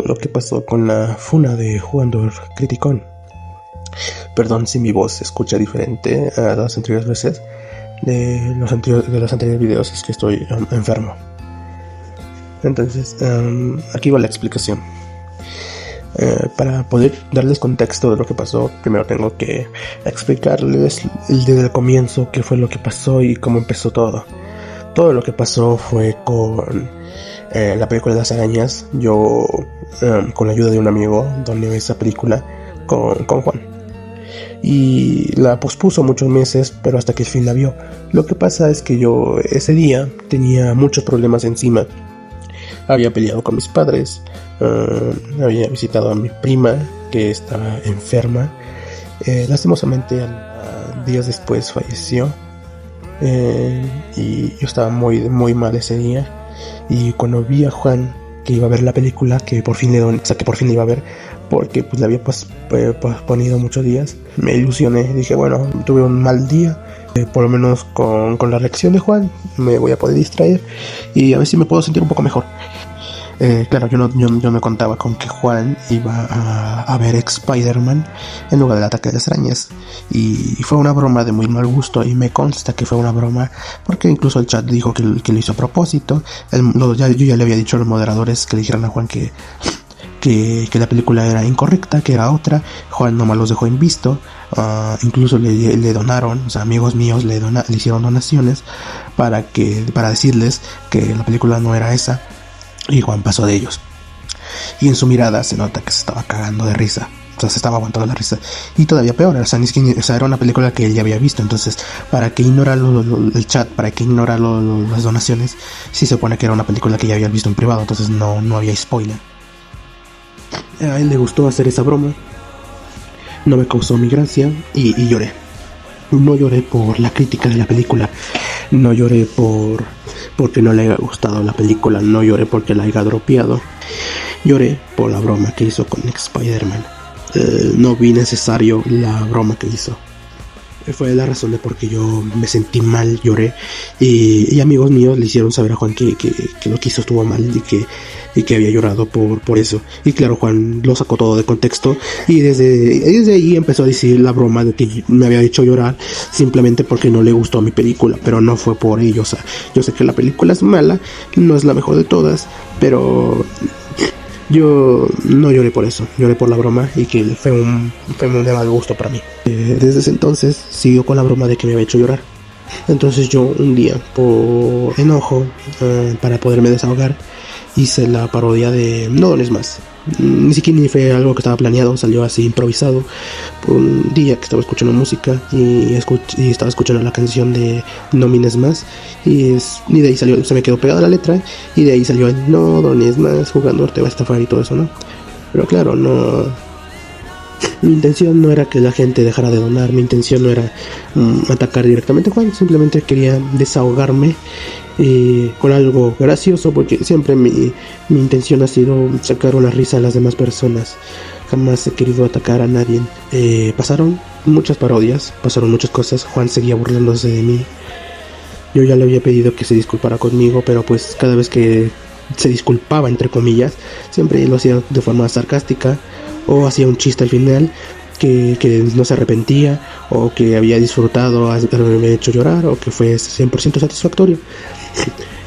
lo que pasó con la funa de Jugador Criticón. Perdón si mi voz se escucha diferente a las anteriores veces. De los anteriores videos es que estoy enfermo. Entonces, aquí va la explicación. Para poder darles contexto de lo que pasó, primero tengo que explicarles desde el comienzo qué fue lo que pasó y cómo empezó todo. Todo lo que pasó fue con la película de las arañas. Yo, con la ayuda de un amigo, doné esa película con Juan. Y la pospuso muchos meses, pero hasta que al fin la vio. Lo que pasa es que yo ese día tenía muchos problemas encima. Había peleado con mis padres, había visitado a mi prima que estaba enferma. Lastimosamente, días después falleció. Y yo estaba muy mal ese día. Y cuando vi a Juan que iba a ver la película, que por fin la iba a ver, porque pues la había posponido muchos días, me ilusioné. Dije, bueno, tuve un mal día, por lo menos con la reacción de Juan me voy a poder distraer y a ver si me puedo sentir un poco mejor. Claro, yo no contaba con que Juan iba a ver Spider-Man en lugar del Ataque de las Arañas, y fue una broma de muy mal gusto, y me consta que fue una broma porque incluso el chat dijo que lo hizo a propósito. Yo ya le había dicho a los moderadores que le dijeran a Juan que la película era incorrecta, que era otra. Juan nomás los dejó en visto. Incluso le donaron, o sea, amigos míos le hicieron donaciones para decirles que la película no era esa, y Juan pasó de ellos. Y en su mirada se nota que se estaba cagando de risa, o sea, se estaba aguantando la risa. Y todavía peor, o sea, era una película que él ya había visto. Entonces, ¿para qué ignora el chat? ¿Para qué ignora las donaciones? Si se supone que era una película que ya había visto en privado, entonces no había spoiler. A él le gustó hacer esa broma, no me causó mi gracia y lloré. No lloré por la crítica de la película, no lloré porque no le haya gustado la película, no lloré porque la haya dropeado, lloré por la broma que hizo con Spider-Man. No vi necesario la broma que hizo. Fue la razón de por qué yo me sentí mal, lloré, y amigos míos le hicieron saber a Juan que lo que hizo estuvo mal y que había llorado por eso. Y claro, Juan lo sacó todo de contexto, y desde ahí empezó a decir la broma de que me había hecho llorar simplemente porque no le gustó mi película, pero no fue por ello. O sea, yo sé que la película es mala, no es la mejor de todas, pero yo no lloré por eso, lloré por la broma, y que fue un de mal gusto para mí. Desde ese entonces siguió con la broma de que me había hecho llorar. Entonces yo un día, por enojo, para poderme desahogar, hice la parodia de No Dones Más. Ni siquiera fue algo que estaba planeado, salió así improvisado por un día que estaba escuchando música y estaba escuchando la canción de No Mines Más, y de ahí salió, se me quedó pegada la letra, y de ahí salió el No Dones Más, jugador te va a estafar y todo eso, ¿no? Pero claro, mi intención no era que la gente dejara de donar, mi intención no era atacar directamente a Juan, simplemente quería desahogarme con algo gracioso, porque siempre mi intención ha sido sacar una risa a las demás personas. Jamás he querido atacar a nadie. Pasaron muchas parodias, pasaron muchas cosas. Juan seguía burlándose de mí. Yo ya le había pedido que se disculpara conmigo, pero pues cada vez que se disculpaba, entre comillas, siempre lo hacía de forma sarcástica, o hacía un chiste al final que no se arrepentía, o que había disfrutado haberme hecho llorar, o que fue 100% satisfactorio.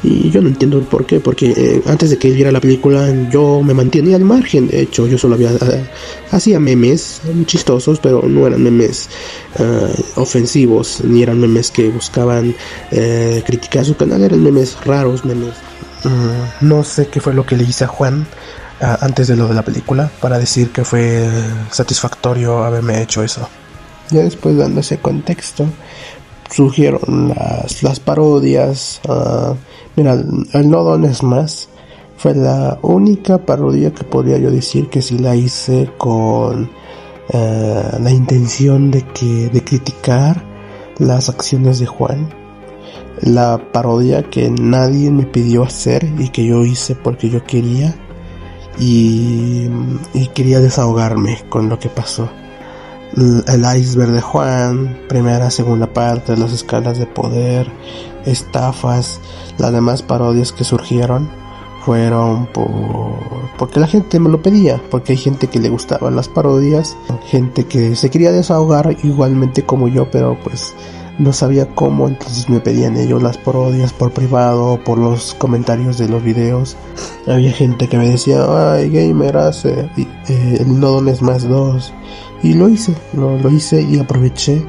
Y yo no entiendo el por qué, porque antes de que él viera la película yo me mantenía al margen. De hecho, yo solo hacía memes chistosos, pero no eran memes ofensivos, ni eran memes que buscaban criticar su canal, eran memes raros, no sé qué fue lo que le hice a Juan antes de lo de la película para decir que fue satisfactorio haberme hecho eso. Ya después, dando ese contexto, surgieron las parodias. Mira, el No Dones Más fue la única parodia que podría yo decir que sí la hice con la intención de criticar las acciones de Juan. La parodia que nadie me pidió hacer y que yo hice porque yo quería, y quería desahogarme con lo que pasó. El iceberg de Juan, primera, segunda parte, las escalas de poder, estafas, las demás parodias que surgieron, fueron porque la gente me lo pedía, porque hay gente que le gustaban las parodias, gente que se quería desahogar igualmente como yo, pero pues no sabía cómo, entonces me pedían ellos las parodias por privado, por los comentarios de los videos. Había gente que me decía, ay gamer, hace el no dones más 2, y lo hice y aproveché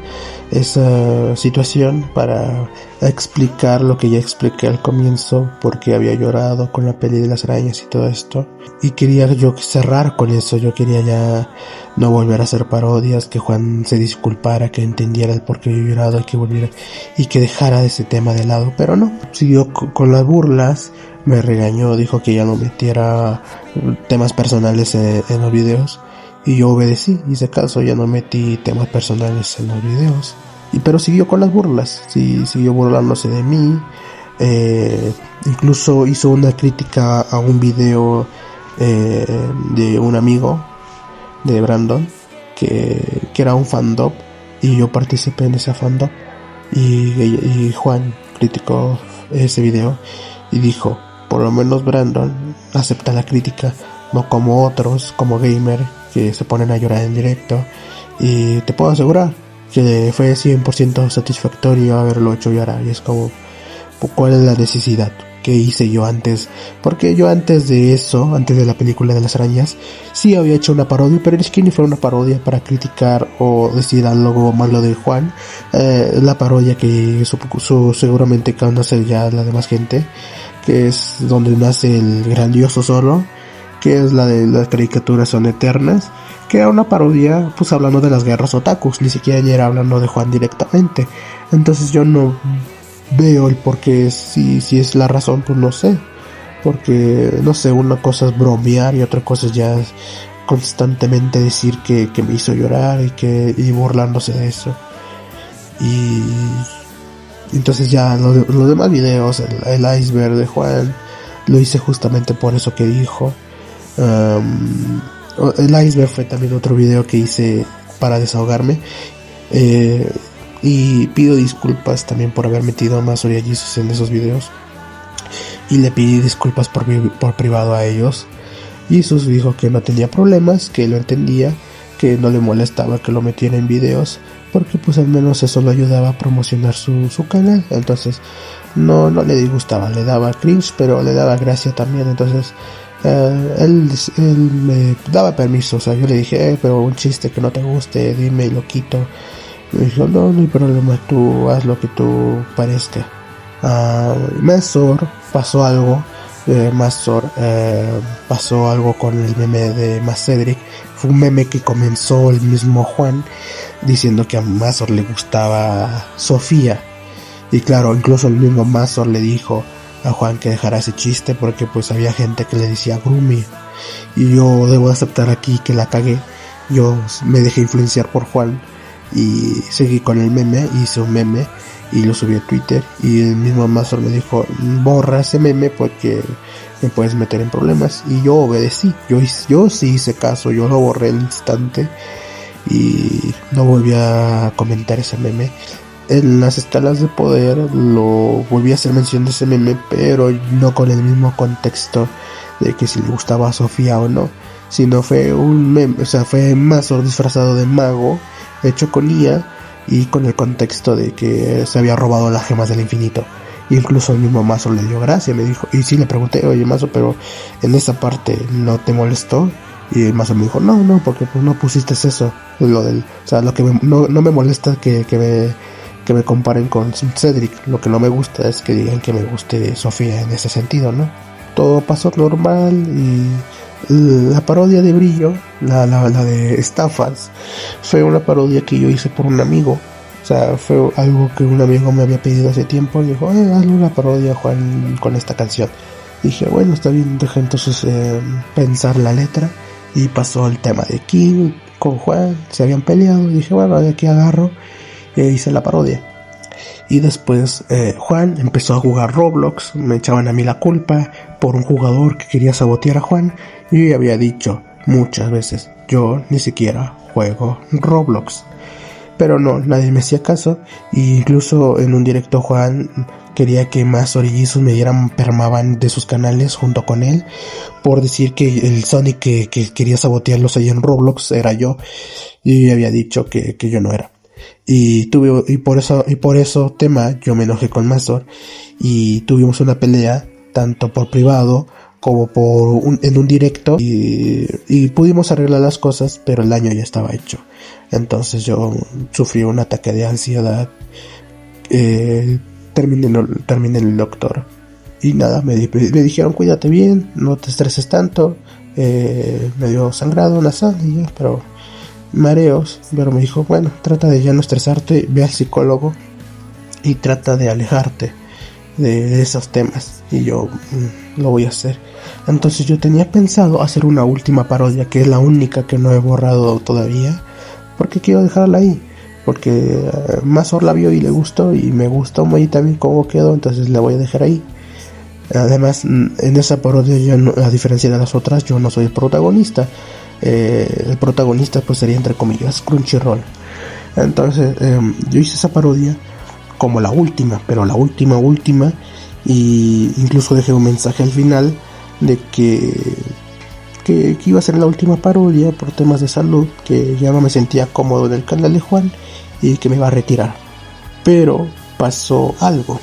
esa situación para explicar lo que ya expliqué al comienzo, porque había llorado con la peli de las arañas y todo esto, y quería yo cerrar con eso. Yo quería ya no volver a hacer parodias, que Juan se disculpara, que entendiera el por qué yo he llorado, y que volviera y que dejara ese tema de lado, pero no, siguió con las burlas, me regañó, dijo que ya no metiera temas personales en los videos. Y yo obedecí, hice caso, ya no metí temas personales en los videos. Pero siguió con las burlas, sí, siguió burlándose de mí. Incluso hizo una crítica a un video de un amigo de Brandon, que era un fandom, y yo participé en ese fandom. Y Juan criticó ese video y dijo, por lo menos Brandon acepta la crítica, no como otros, como Gamer, que se ponen a llorar en directo. Y te puedo asegurar que fue 100% satisfactorio haberlo hecho llorar. Y es como, ¿cuál es la necesidad? ¿Qué hice yo antes? Porque yo antes de eso, antes de la película de las arañas, sí había hecho una parodia, pero es que ni fue una parodia para criticar o decir algo malo de Juan. La parodia que seguramente conoce ya la demás gente, que es donde nace el grandioso Zorro, que es la de las caricaturas son eternas, que era una parodia, pues hablando de las guerras otakus, ni siquiera ya era hablando de Juan directamente. Entonces yo no veo el por qué, si es la razón, pues no sé, porque no sé, una cosa es bromear y otra cosa es ya constantemente decir que me hizo llorar y burlándose de eso. Y entonces ya los demás videos, el iceberg de Juan, lo hice justamente por eso que dijo. El iceberg fue también otro video que hice para desahogarme, y pido disculpas también por haber metido a Mazor y a Jesus en esos videos, y le pedí disculpas por privado a ellos. Jesus dijo que no tenía problemas, que lo entendía, que no le molestaba que lo metiera en videos, porque pues al menos eso lo ayudaba a promocionar su canal. Entonces no le disgustaba, le daba cringe, pero le daba gracia también. Entonces él me daba permiso, o sea, yo le dije, pero un chiste que no te guste, dime y lo quito. Me dijo, no hay problema, tú haz lo que tú parezca. Mazor pasó algo. Pasó algo con el meme de Cedric. Fue un meme que comenzó el mismo Juan diciendo que a Mazor le gustaba Sofía, y claro, incluso el mismo Mazor le dijo a Juan que dejara ese chiste, porque pues había gente que le decía Grumi, y yo debo aceptar aquí que la cagué. Yo me dejé influenciar por Juan y seguí con el meme, hice un meme y lo subí a Twitter, y el mismo Mazor me dijo, borra ese meme porque me puedes meter en problemas, y yo obedecí, yo sí hice caso, yo lo borré al instante y no volví a comentar ese meme. En las escalas de poder lo volví a hacer mención de ese meme, pero no con el mismo contexto de que si le gustaba a Sofía o no, sino fue un meme, o sea, fue Mazor disfrazado de mago, hecho con IA, y con el contexto de que se había robado las gemas del infinito. Incluso el mismo Mazor le dio gracia, me dijo, y sí le pregunté, oye Mazor, pero en esa parte no te molestó, y el Mazor me dijo, no, porque pues no pusiste eso, lo del, o sea, lo que no me molesta que me comparen con Cedric, lo que no me gusta es que digan que me guste Sofía en ese sentido, ¿no? Todo pasó normal, y la parodia de Brillo, la de estafas, fue una parodia que yo hice por un amigo. O sea, fue algo que un amigo me había pedido hace tiempo, y dijo, hazle una parodia, Juan, con esta canción. Dije, bueno, está bien, deja entonces pensar la letra, y pasó el tema de King con Juan, se habían peleado, y dije, bueno, de aquí agarro, y hice la parodia. Y después Juan empezó a jugar Roblox, me echaban a mí la culpa por un jugador que quería sabotear a Juan. Yo ya había dicho muchas veces, yo ni siquiera juego Roblox. Pero no, nadie me hacía caso, e incluso en un directo Juan quería que más orillizos me dieran permaban de sus canales junto con él, por decir que el Sonic que quería sabotearlos ahí en Roblox era yo, y había dicho que yo no era. Y por eso tema yo me enojé con Mazor y tuvimos una pelea tanto por privado como en un directo, y pudimos arreglar las cosas, pero el daño ya estaba hecho. Entonces yo sufrí un ataque de ansiedad, terminé en el doctor y nada, me dijeron cuídate bien, no te estreses tanto, me dio sangrado nasal y ya, pero mareos, pero me dijo bueno, trata de ya no estresarte, ve al psicólogo y trata de alejarte de esos temas, y yo lo voy a hacer. Entonces yo tenía pensado hacer una última parodia, que es la única que no he borrado todavía, porque quiero dejarla ahí, porque Mazor la vio y le gustó, y me gustó muy también cómo quedó, entonces la voy a dejar ahí. Además, en esa parodia, yo no, a diferencia de las otras, yo no soy el protagonista. El protagonista pues sería entre comillas Crunchyroll. Entonces yo hice esa parodia como la última, pero la última, y incluso dejé un mensaje al final de que iba a ser la última parodia por temas de salud, que ya no me sentía cómodo en el canal de Juan y que me iba a retirar. Pero pasó algo,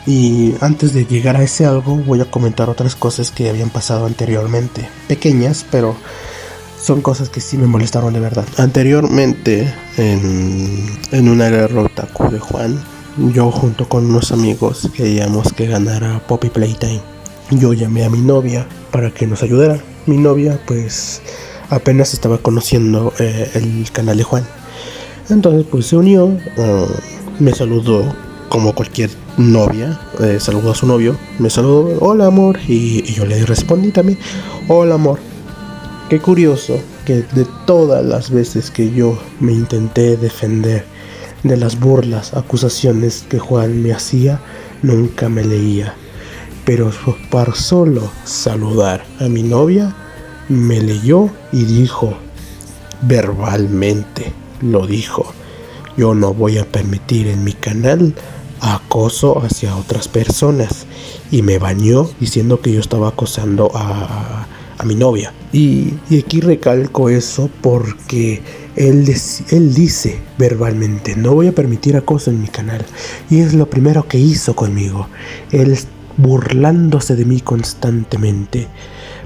y antes de llegar a ese algo voy a comentar otras cosas que habían pasado anteriormente, pequeñas, pero son cosas que sí me molestaron de verdad. Anteriormente, en una guerra otaku de Juan, yo junto con unos amigos queríamos que ganara Poppy Playtime. Yo llamé a mi novia para que nos ayudara. Mi novia pues apenas estaba conociendo el canal de Juan. Entonces pues se unió, me saludó como cualquier novia, saludó a su novio, me saludó, hola amor, y yo le respondí también, hola amor. Qué curioso que de todas las veces que yo me intenté defender de las burlas, acusaciones que Juan me hacía, nunca me leía. Pero por solo saludar a mi novia, me leyó y dijo, verbalmente lo dijo, yo no voy a permitir en mi canal acoso hacia otras personas. Y me bañó diciendo que yo estaba acosando a mi novia. Y aquí recalco eso porque él dice verbalmente, no voy a permitir acoso en mi canal. Y es lo primero que hizo conmigo. Él burlándose de mí constantemente,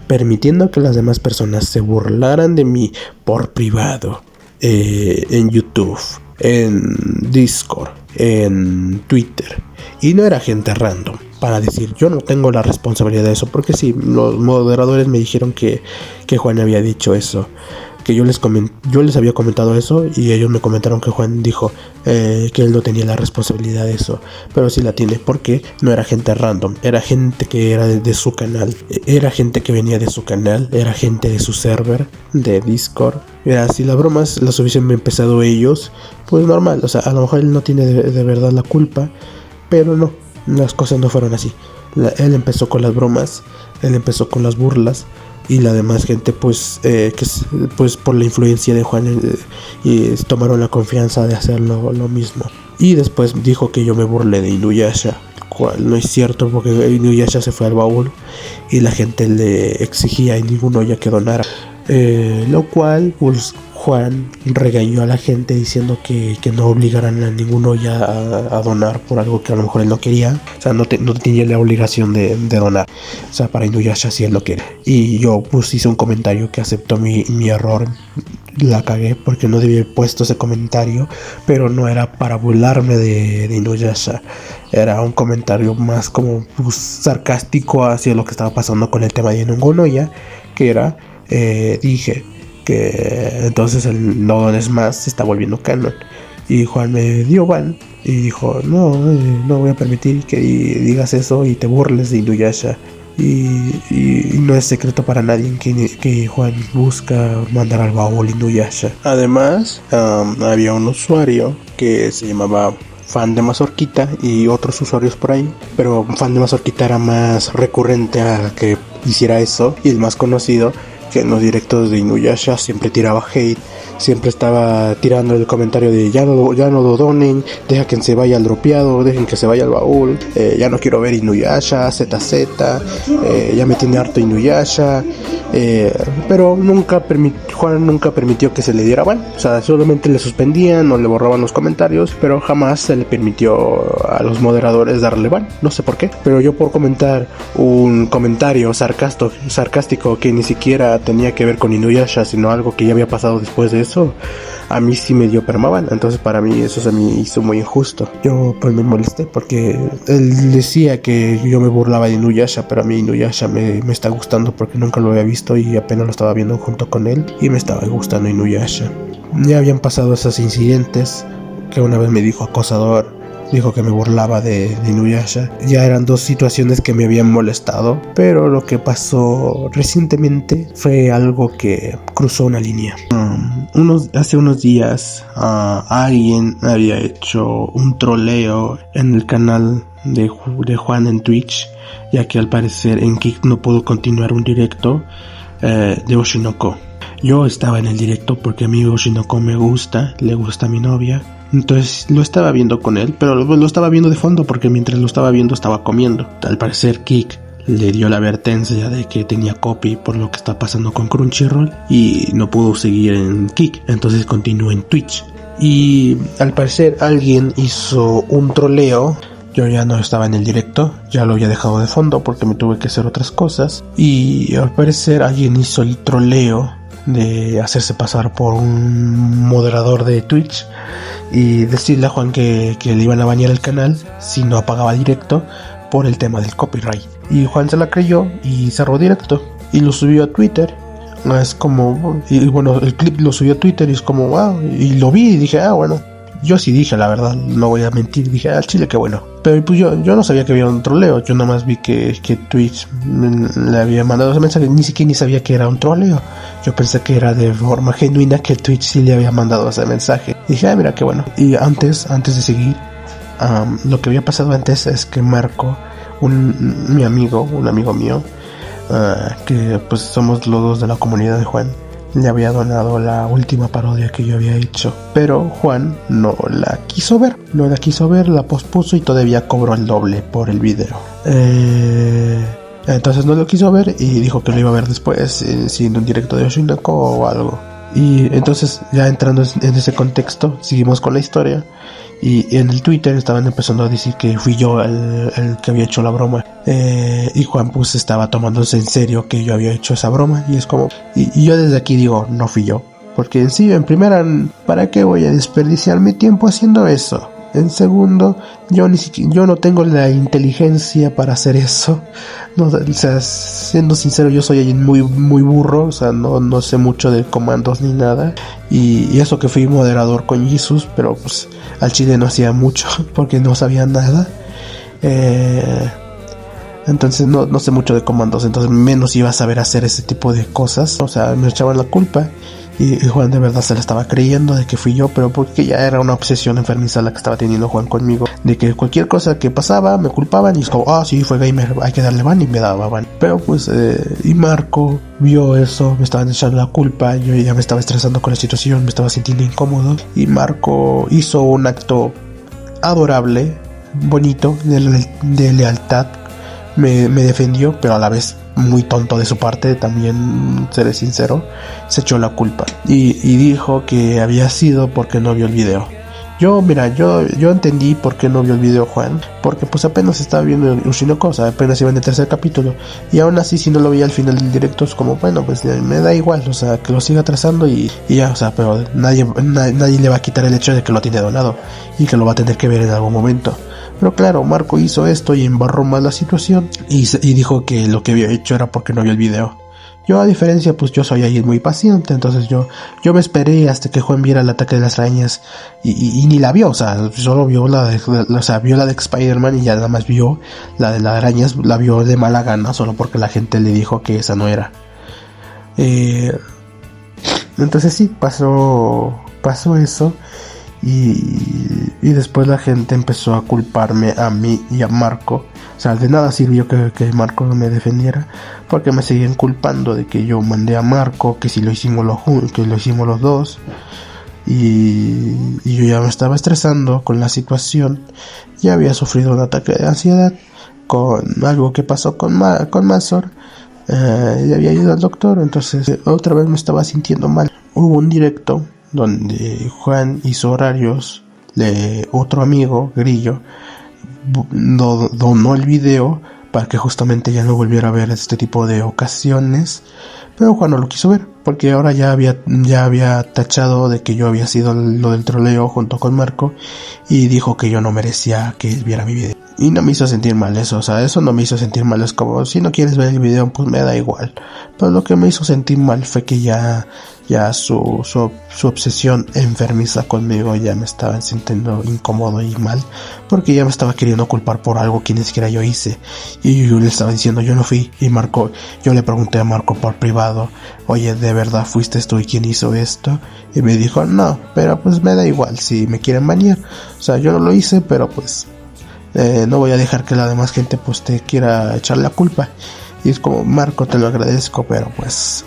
permitiendo que las demás personas se burlaran de mí por privado, en YouTube, en Discord, en Twitter. Y no era gente random, para decir, yo no tengo la responsabilidad de eso, porque sí, los moderadores me dijeron que Juan había dicho eso, que yo les había comentado eso, y ellos me comentaron que Juan dijo que él no tenía la responsabilidad de eso, pero sí la tiene, porque no era gente random, era gente que era de su canal, era gente que venía de su canal, era gente de su server, de Discord. Mira, si las bromas las hubiesen empezado ellos, pues normal, o sea, a lo mejor él no tiene de verdad la culpa, pero no, las cosas no fueron así. Él empezó con las bromas, él empezó con las burlas, y la demás gente pues pues por la influencia de Juan y tomaron la confianza de hacer lo mismo. Y después dijo que yo me burlé de Inuyasha, cual no es cierto, porque Inuyasha se fue al baúl y la gente le exigía y ninguno ya que donara, lo cual pues Juan regañó a la gente diciendo que no obligaran a ninguno ya a donar por algo que a lo mejor él no quería. O sea, no tenía la obligación de donar. O sea, para Inuyasha si él lo quiere. Y yo pues hice un comentario que aceptó mi error. La cagué porque no debía haber puesto ese comentario, pero no era para burlarme de Inuyasha. Era un comentario más como pues, sarcástico hacia lo que estaba pasando con el tema de Nongonoya, que era, dije que entonces el No Dones Más se está volviendo canon, y Juan me dio ban y dijo no voy a permitir que digas eso y te burles de Inuyasha, y no es secreto para nadie que Juan busca mandar al baúl Inuyasha. Además había un usuario que se llamaba Fan de Mazorquita y otros usuarios por ahí, pero Fan de Mazorquita era más recurrente a que hiciera eso, y el más conocido que en los directos de Inuyasha siempre tiraba hate, siempre estaba tirando el comentario de ya no lo donen, deja que se vaya al dropeado, dejen que se vaya al baúl, ya no quiero ver Inuyasha, ZZ, ya me tiene harto Inuyasha, pero Juan nunca permitió que se le diera ban, o sea, solamente le suspendían o le borraban los comentarios, pero jamás se le permitió a los moderadores darle ban, no sé por qué, pero yo por comentar un comentario sarcástico que ni siquiera tenía que ver con Inuyasha, sino algo que ya había pasado después de eso, a mí sí me dio permaban. Entonces para mí eso se me hizo muy injusto. Yo pues me molesté porque él decía que yo me burlaba de Inuyasha, pero a mí Inuyasha me está gustando porque nunca lo había visto y apenas lo estaba viendo junto con él y me estaba gustando Inuyasha. Ya habían pasado esos incidentes que una vez me dijo acosador, dijo que me burlaba de Inuyasha. Ya eran dos situaciones que me habían molestado, pero lo que pasó recientemente fue algo que cruzó una línea. Hace unos días alguien había hecho un troleo en el canal de Juan en Twitch, ya que al parecer en Kick no pudo continuar un directo de Oshinoko. Yo estaba en el directo porque a mí Oshinoko le gusta a mi novia. Entonces lo estaba viendo con él, pero lo estaba viendo de fondo porque mientras lo estaba viendo estaba comiendo. Al parecer Kick le dio la advertencia de que tenía copy por lo que está pasando con Crunchyroll y no pudo seguir en Kick, entonces continuó en Twitch. Y al parecer alguien hizo un troleo. Yo ya no estaba en el directo, ya lo había dejado de fondo porque me tuve que hacer otras cosas. Y al parecer alguien hizo el troleo de hacerse pasar por un moderador de Twitch y decirle a Juan que le iban a bañar el canal si no apagaba directo por el tema del copyright. Y Juan se la creyó y cerró directo y lo subió a Twitter. Es como, y bueno, el clip lo subió a Twitter y es como, wow, y lo vi y dije, bueno. Yo sí dije, la verdad, no voy a mentir, dije, al chile, qué bueno. Pero pues yo no sabía que había un troleo, yo nomás vi que Twitch le había mandado ese mensaje, ni siquiera sabía que era un troleo. Yo pensé que era de forma genuina que Twitch sí le había mandado ese mensaje. Y dije, mira, qué bueno. Y antes de seguir, lo que había pasado antes es que Marco, un amigo mío, que pues somos los dos de la comunidad de Juan, le había donado la última parodia que yo había hecho, pero Juan no la quiso ver, la pospuso y todavía cobró el doble por el video. Entonces no lo quiso ver y dijo que lo iba a ver después, en un directo de Oshinoko o algo. Y entonces ya entrando en ese contexto, seguimos con la historia. Y en el Twitter estaban empezando a decir que fui yo el que había hecho la broma. Y Juan pues estaba tomándose en serio que yo había hecho esa broma. Y es como... Y yo desde aquí digo, no fui yo. Porque en sí, en primera, ¿para qué voy a desperdiciar mi tiempo haciendo eso? En segundo, yo no tengo la inteligencia para hacer eso. No, o sea, siendo sincero, yo soy alguien muy, muy burro. O sea, no sé mucho de comandos ni nada. Y eso que fui moderador con Jesus, pero pues al chile no hacía mucho porque no sabía nada. Entonces no sé mucho de comandos, entonces menos iba a saber hacer ese tipo de cosas. O sea, me echaban la culpa. Y Juan de verdad se la estaba creyendo de que fui yo, pero porque ya era una obsesión enfermiza la que estaba teniendo Juan conmigo, de que cualquier cosa que pasaba me culpaban y es como, sí, fue gamer, hay que darle ban, y me daba ban. Pero pues, y Marco vio eso, me estaban echando la culpa, yo ya me estaba estresando con la situación, me estaba sintiendo incómodo, y Marco hizo un acto adorable, bonito, de lealtad, me defendió, pero a la vez muy tonto de su parte, también seré sincero, se echó la culpa y dijo que había sido porque no vio el video. Yo entendí por qué no vio el video Juan, porque pues apenas estaba viendo Oshinoko, o sea, apenas iba en el tercer capítulo, y aún así si no lo veía al final del directo es como, bueno, pues me da igual, o sea, que lo siga trazando y ya, o sea, pero nadie le va a quitar el hecho de que lo tiene donado y que lo va a tener que ver en algún momento. Pero claro, Marco hizo esto y embarró más la situación y dijo que lo que había hecho era porque no vio el video. Yo, a diferencia, pues yo soy alguien muy paciente, entonces yo me esperé hasta que Juan viera el ataque de las arañas y ni la vio, o sea, solo vio vio la de Spider-Man y ya nada más vio la de las arañas, la vio de mala gana solo porque la gente le dijo que esa no era. Entonces sí, pasó eso y Y después la gente empezó a culparme a mí y a Marco. O sea, de nada sirvió que Marco no me defendiera, porque me seguían culpando de que yo mandé a Marco, que si lo hicimos los dos. Y yo ya me estaba estresando con la situación. Ya había sufrido un ataque de ansiedad con algo que pasó con Mazor. Ya había ido al doctor, entonces otra vez me estaba sintiendo mal. Hubo un directo donde Juan hizo horarios de otro amigo, Grillo, donó el video para que justamente ya no volviera a ver este tipo de ocasiones, pero Juan no lo quiso ver, porque ahora ya había tachado de que yo había sido lo del troleo junto con Marco, y dijo que yo no merecía que él viera mi video. Y no me hizo sentir mal eso, o sea, eso no me hizo sentir mal, es como, si no quieres ver el video, pues me da igual. Pero lo que me hizo sentir mal fue que ya su obsesión enfermiza conmigo ya me estaba sintiendo incómodo y mal, porque ya me estaba queriendo culpar por algo que ni siquiera yo hice. Y yo le estaba diciendo, yo no fui. Y yo le pregunté a Marco por privado, oye, ¿de verdad fuiste tú y quién hizo esto? Y me dijo, no, pero pues me da igual si me quieren banear. O sea, yo no lo hice, pero pues no voy a dejar que la demás gente pues te quiera echar la culpa. Y es como, Marco, te lo agradezco, pero pues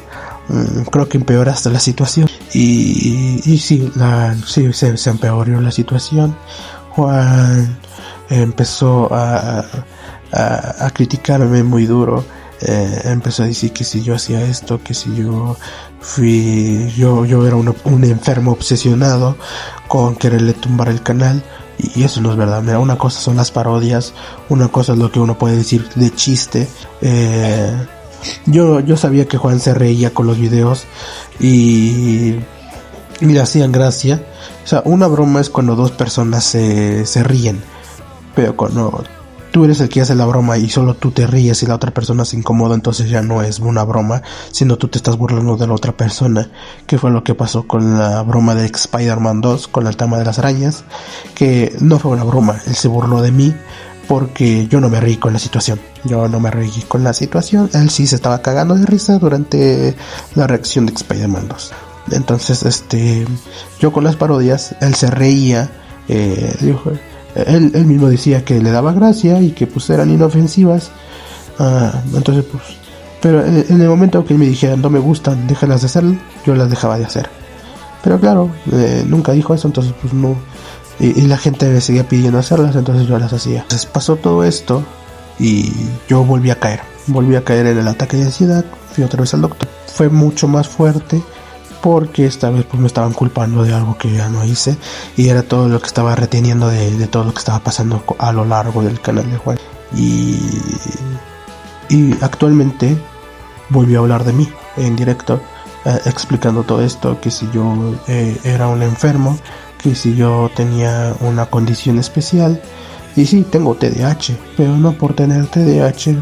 creo que empeoraste la situación. Y sí, se empeoró la situación. Juan empezó a criticarme muy duro. Empezó a decir que si yo hacía esto, que si yo era un enfermo obsesionado con quererle tumbar el canal. Y eso no es verdad. Mira, una cosa son las parodias, una cosa es lo que uno puede decir de chiste. Yo sabía que Juan se reía con los videos y le hacían gracia. O sea, una broma es cuando dos personas se ríen, pero cuando tú eres el que hace la broma y solo tú te ríes y la otra persona se incomoda, entonces ya no es una broma, sino tú te estás burlando de la otra persona, que fue lo que pasó con la broma de Spider-Man 2, con el tema de las arañas, que no fue una broma, él se burló de mí porque yo no me reí con la situación, él sí se estaba cagando de risa durante la reacción de Spider-Man 2. Entonces, yo con las parodias, él se reía, dijo... Él mismo decía que le daba gracia y que pues eran inofensivas. Entonces pues, pero en el momento que él me dijera no me gustan, déjalas de hacerlo, yo las dejaba de hacer. Pero claro, nunca dijo eso, entonces pues no. Y la gente me seguía pidiendo hacerlas, entonces yo las hacía. Entonces pasó todo esto y yo volví a caer en el ataque de ansiedad. Fui otra vez al doctor. Fue mucho más fuerte, porque esta vez pues me estaban culpando de algo que ya no hice, y era todo lo que estaba reteniendo de todo lo que estaba pasando a lo largo del canal de Juan. Y actualmente volvió a hablar de mí en directo, explicando todo esto, que si yo era un enfermo, que si yo tenía una condición especial. Y sí, tengo TDAH, pero no por tener TDAH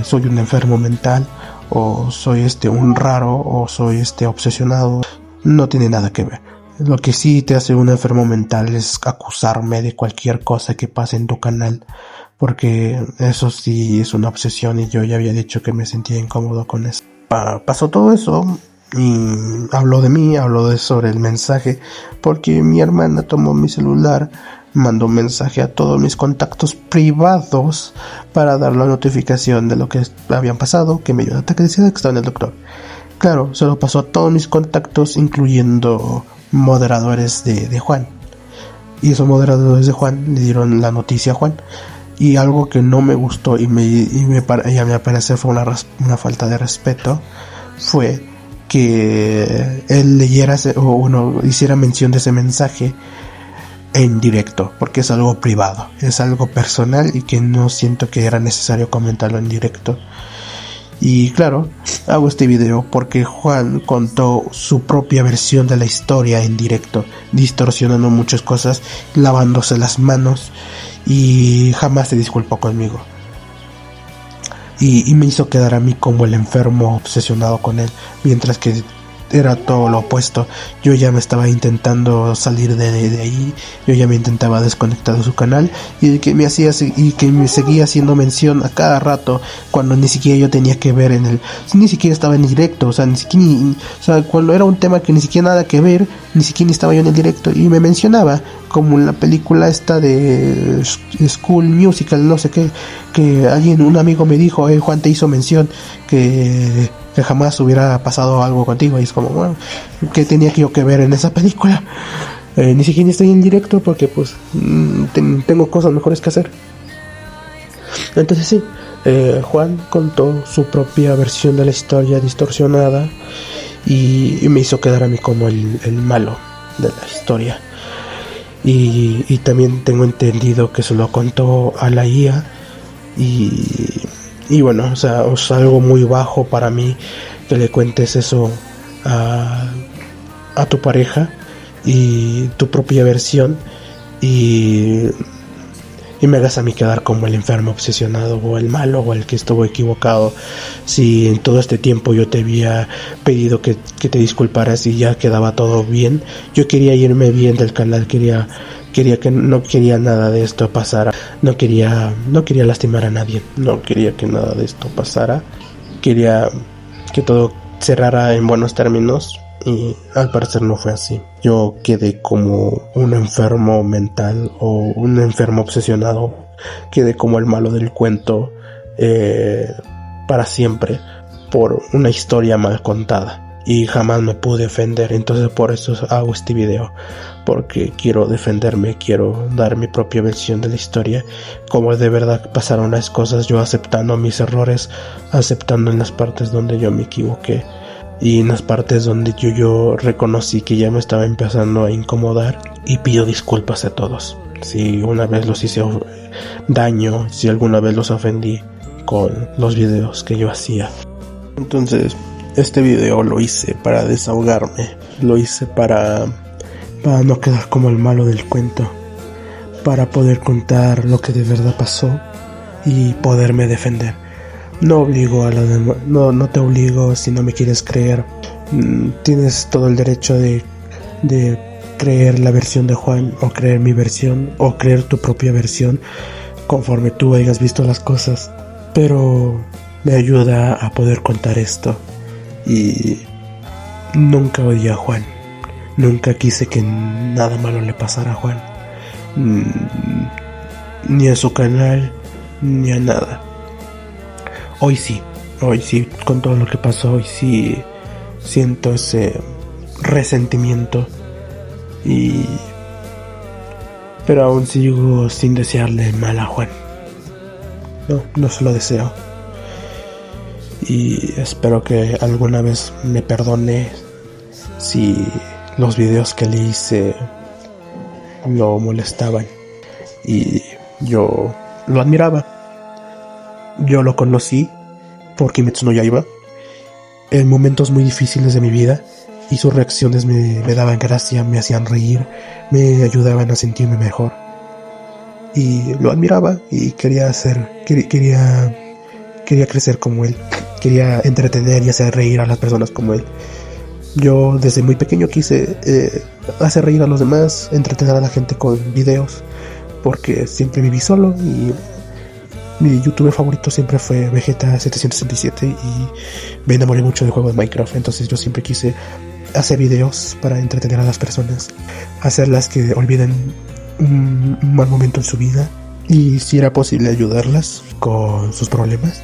soy un enfermo mental, o soy un raro, o soy obsesionado. No tiene nada que ver. Lo que sí te hace un enfermo mental es acusarme de cualquier cosa que pase en tu canal, porque eso sí es una obsesión, y yo ya había dicho que me sentía incómodo con eso. Pasó todo eso y habló de mí, sobre el mensaje, porque mi hermana tomó mi celular, mandó un mensaje a todos mis contactos privados para dar la notificación de lo que habían pasado, que me dio un ataque de ansiedad, que estaba en el doctor. Claro, se lo pasó a todos mis contactos, incluyendo moderadores de Juan. Y esos moderadores de Juan le dieron la noticia a Juan. Y algo que no me gustó y a mi parecer fue una falta de respeto, fue que él leyera hiciera mención de ese mensaje en directo, porque es algo privado, es algo personal, y que no siento que era necesario comentarlo en directo. Y claro, hago este video porque Juan contó su propia versión de la historia en directo, distorsionando muchas cosas, lavándose las manos, y jamás se disculpó conmigo. Y me hizo quedar a mí como el enfermo obsesionado con él, mientras que era todo lo opuesto. Yo ya me estaba intentando salir de ahí, yo ya me intentaba desconectar de su canal, y que me seguía haciendo mención a cada rato, cuando ni siquiera yo tenía que ver ni siquiera estaba en el directo, o sea, cuando era un tema que ni siquiera nada que ver, ni siquiera estaba yo en el directo, y me mencionaba, como en la película esta de School Musical, no sé qué, que un amigo me dijo, Juan te hizo mención que jamás hubiera pasado algo contigo, y es como, bueno, ¿qué tenía yo que ver en esa película? Ni siquiera estoy en directo porque pues tengo cosas mejores que hacer. Entonces sí, Juan contó su propia versión de la historia distorsionada y me hizo quedar a mí como el malo de la historia. Y también tengo entendido que se lo contó a la IA, y bueno, o sea, es algo muy bajo para mí que le cuentes eso a tu pareja y tu propia versión, y me hagas a mí quedar como el enfermo obsesionado o el malo o el que estuvo equivocado, si en todo este tiempo yo te había pedido que te disculparas y ya quedaba todo bien. Yo quería irme bien del canal, quería que no quería nada de esto pasara, no quería lastimar a nadie, no quería que nada de esto pasara, quería que todo cerrara en buenos términos, y al parecer no fue así. Yo quedé como un enfermo mental o un enfermo obsesionado, quedé como el malo del cuento para siempre, por una historia mal contada, y jamás me pude defender. Entonces por eso hago este video, porque quiero defenderme, quiero dar mi propia versión de la historia, como de verdad pasaron las cosas, yo aceptando mis errores, aceptando en las partes donde yo me equivoqué, y en las partes donde yo reconocí que ya me estaba empezando a incomodar, y pido disculpas a todos si una vez los hice daño, si alguna vez los ofendí con los videos que yo hacía. Entonces este video lo hice para desahogarme, lo hice para no quedar como el malo del cuento, para poder contar lo que de verdad pasó y poderme defender. No obligo a la demás, no te obligo si no me quieres creer. Tienes todo el derecho de creer la versión de Juan, o creer mi versión, o creer tu propia versión conforme tú hayas visto las cosas, pero me ayuda a poder contar esto. Y nunca odié a Juan, nunca quise que nada malo le pasara a Juan, ni a su canal, ni a nada. Hoy sí, con todo lo que pasó, hoy sí siento ese resentimiento, pero aún sigo sin desearle mal a Juan. No se lo deseo, y espero que alguna vez me perdone si los videos que le hice lo molestaban. Y yo lo admiraba, yo lo conocí por Kimetsu no Yaiba en momentos muy difíciles de mi vida, y sus reacciones me daban gracia, me hacían reír, me ayudaban a sentirme mejor, y lo admiraba y quería crecer como él, quería entretener y hacer reír a las personas como él. Yo desde muy pequeño quise hacer reír a los demás, entretener a la gente con videos, porque siempre viví solo y mi youtuber favorito siempre fue Vegeta767, y me enamoré mucho del juego de Minecraft. Entonces yo siempre quise hacer videos para entretener a las personas, hacerlas que olviden un mal momento en su vida, y si era posible ayudarlas con sus problemas,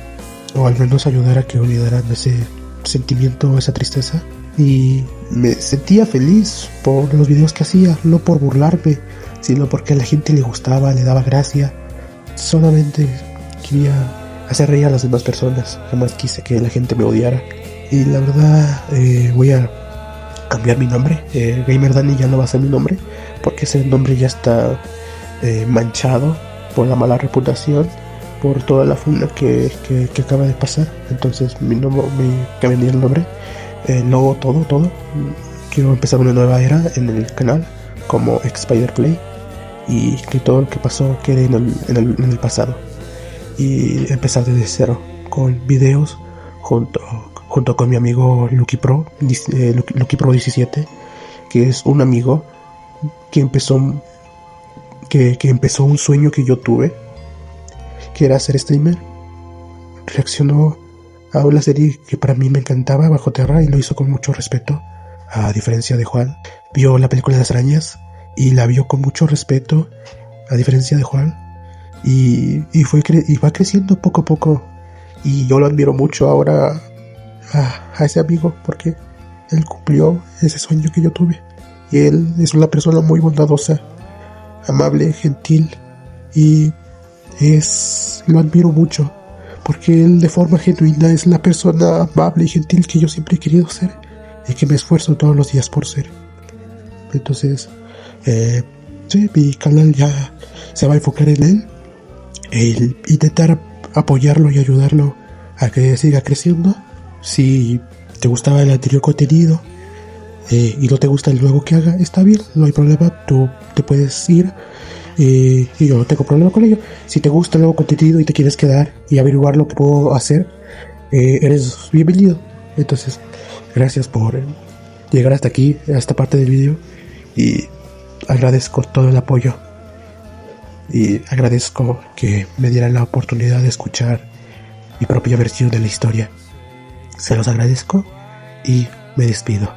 o al menos ayudar a que olvidaran ese sentimiento, esa tristeza. Y me sentía feliz por los videos que hacía, no por burlarme, sino porque a la gente le gustaba, le daba gracia. Solamente quería hacer reír a las demás personas, jamás quise que la gente me odiara. Y la verdad, voy a cambiar mi nombre. Gamer Dani ya no va a ser mi nombre, porque ese nombre ya está manchado por la mala reputación, por toda la funda que acaba de pasar. Entonces me cambié el nombre, logo, todo. Quiero empezar una nueva era en el canal como Spider Play, y que todo lo que pasó quede en el pasado, y empezar desde cero con videos junto junto con mi amigo Lucky Pro, Lucky Pro 17, que es un amigo que empezó un sueño que yo tuve, que era ser streamer. Reaccionó a una serie que para mí me encantaba, Bajo Tierra, y lo hizo con mucho respeto, a diferencia de Juan. Vio la película de las arañas y la vio con mucho respeto, a diferencia de Juan, y va creciendo poco a poco, y yo lo admiro mucho ahora a ese amigo, porque él cumplió ese sueño que yo tuve, y él es una persona muy bondadosa, amable, gentil, y lo admiro mucho, porque él de forma genuina es la persona amable y gentil que yo siempre he querido ser y que me esfuerzo todos los días por ser. Entonces, sí, mi canal ya se va a enfocar en él, el intentar apoyarlo y ayudarlo a que siga creciendo. Si te gustaba el anterior contenido y no te gusta el nuevo que haga, está bien, no hay problema, tú te puedes ir. Y yo no tengo problema con ello. Si te gusta el nuevo contenido y te quieres quedar y averiguar lo que puedo hacer, eres bienvenido. Entonces, gracias por llegar hasta aquí, a esta parte del video, y agradezco todo el apoyo y agradezco que me dieran la oportunidad de escuchar mi propia versión de la historia. Se los agradezco y me despido.